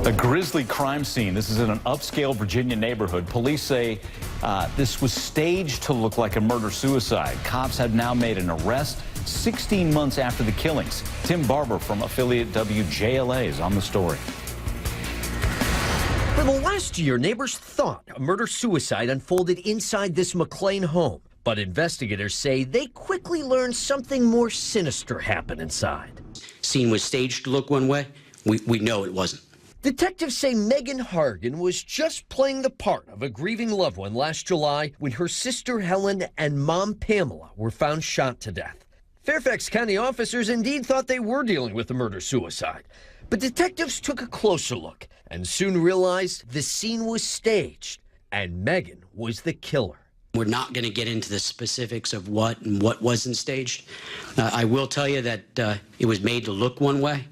A grisly crime scene. This is in an upscale Virginia neighborhood. Police say this was staged to look like a murder-suicide. Cops have now made an arrest 16 months after the killings. Tim Barber from affiliate WJLA is on the story. For the last year, neighbors thought a murder-suicide unfolded inside this McLean home. But investigators say they quickly learned something more sinister happened inside. Scene was staged to look one way. We know it wasn't. Detectives say Megan Hargan was just playing the part of a grieving loved one last July when her sister Helen and mom Pamela were found shot to death. Fairfax County officers indeed thought they were dealing with a murder-suicide. But detectives took a closer look and soon realized the scene was staged and Megan was the killer. We're not going to get into the specifics of what and what wasn't staged. I will tell you that it was made to look one way.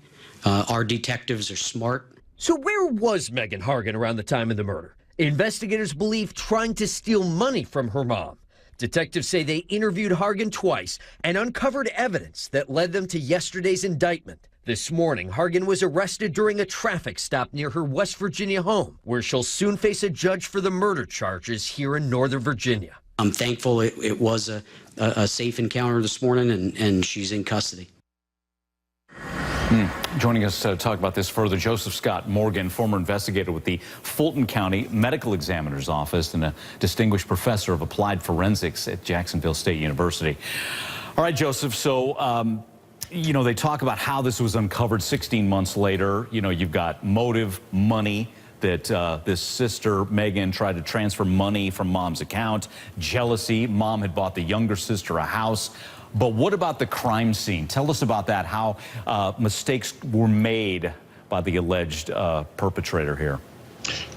Our detectives are smart. So where was Megan Hargan around the time of the murder? Investigators believe trying to steal money from her mom. Detectives say they interviewed Hargan twice and uncovered evidence that led them to yesterday's indictment. This morning, Hargan was arrested during a traffic stop near her West Virginia home, where she'll soon face a judge for the murder charges here in Northern Virginia. I'm thankful it was a safe encounter this morning, and she's in custody. Joining us to talk about this further, Joseph Scott Morgan, former investigator with the Fulton County Medical Examiner's Office and a distinguished professor of applied forensics at Jacksonville State University. All right, Joseph, so, you know, they talk about how this was uncovered 16 months later. You know, you've got motive, money, that this sister, Megan, tried to transfer money from mom's account, jealousy, mom had bought the younger sister a house. But what about the crime scene? Tell us about that, how mistakes were made by the alleged perpetrator here.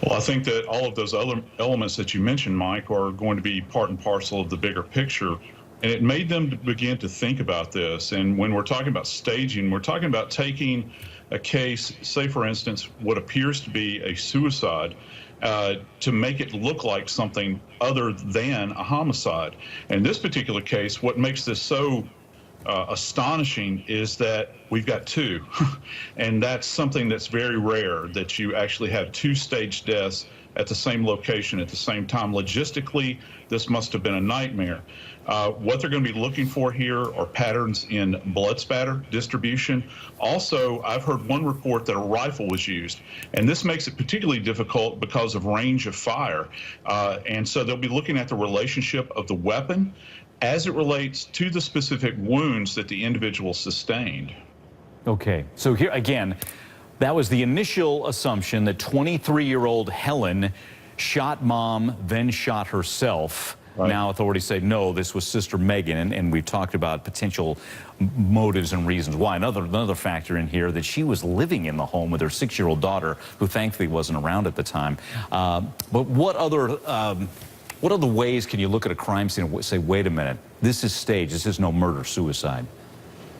Well, I think that all of those other elements that you mentioned, Mike, are going to be part and parcel of the bigger picture. And it made them begin to think about this. And when we're talking about staging, we're talking about taking a case, say, for instance, what appears to be a suicide, to make it look like something other than a homicide. In this particular case, what makes this so astonishing is that we've got two. And that's something that's very rare, that you actually have two staged deaths at the same location at the same time. Logistically, this must have been a nightmare. What they're going to be looking for here are patterns in blood spatter distribution. Also, I've heard one report that a rifle was used, and this makes it particularly difficult because of range of fire. And so they'll be looking at the relationship of the weapon as it relates to the specific wounds that the individual sustained. Okay, so here again, that was the initial assumption that 23-year-old Helen shot mom, then shot herself. Right. Now authorities say, no, this was sister Megan, and we've talked about potential motives and reasons why. Another factor in here that she was living in the home with her 6-year-old daughter, who thankfully wasn't around at the time. But what other ways can you look at a crime scene and say, wait a minute, this is staged, this is no murder-suicide?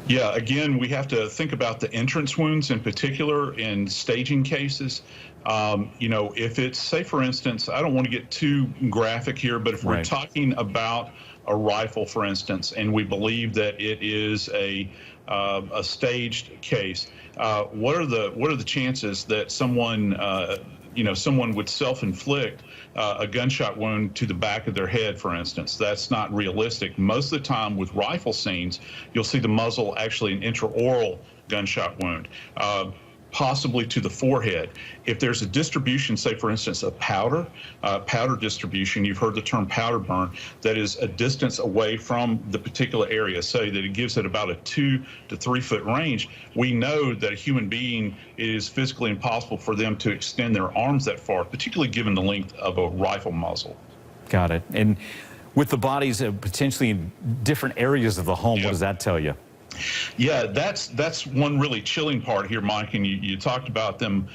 Yeah, again, we have to think about the entrance wounds in particular in staging cases. You know, if it's, say, for instance, I don't want to get too graphic here, but if we're talking about a rifle, for instance, and we believe that it is a staged case, what are the chances that someone someone would self-inflict a gunshot wound to the back of their head, for instance? That's not realistic. Most of the time with rifle scenes, you'll see the muzzle actually an intraoral gunshot wound, possibly to the forehead. If there's a distribution, say, for instance, of powder distribution, you've heard the term powder burn, that is a distance away from the particular area, say that it gives it about a 2 to 3 foot range. We know that a human being, it is physically impossible for them to extend their arms that far, particularly given the length of a rifle muzzle. Got it. And with the bodies potentially in different areas of the home, what does that tell you? Yeah, that's one really chilling part here, Mike. And you talked about them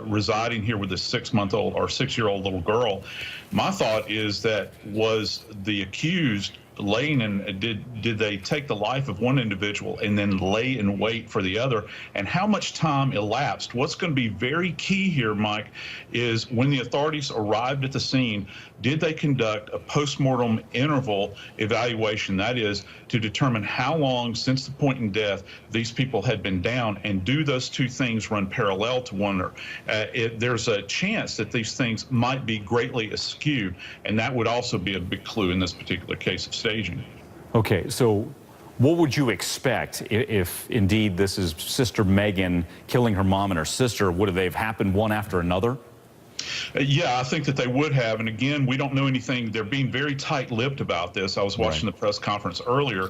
residing here with a 6-month-old or 6-year-old little girl. My thought is that was the accused laying and did they take the life of one individual and then lay in wait for the other, and how much time elapsed? What's going to be very key here, Mike, is when the authorities arrived at the scene, did they conduct a postmortem interval evaluation? That is, to determine how long since the point in death these people had been down, and do those two things run parallel to one another? There's a chance that these things might be greatly askew, and that would also be a big clue in this particular case of staging. Okay, so what would you expect if indeed this is Sister Megan killing her mom and her sister? Would they have happened one after another? Yeah, I think that they would have. And again, we don't know anything. They're being very tight-lipped about this. I was watching the press conference earlier.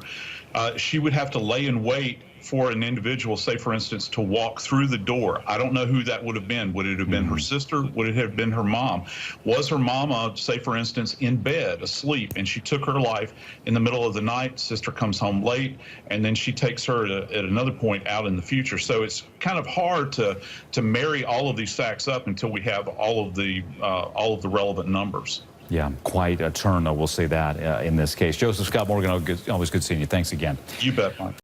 She would have to lay in wait for an individual, say, for instance, to walk through the door. I don't know who that would have been. Would it have been her sister? Would it have been her mom? Was her mama, say, for instance, in bed, asleep, and she took her life in the middle of the night? Sister comes home late, and then she takes her at another point out in the future. So it's kind of hard to marry all of these facts up until we have all of the relevant numbers. Yeah, quite a turn, though, we'll say that in this case. Joseph Scott Morgan, always good seeing you. Thanks again. You bet, Mike.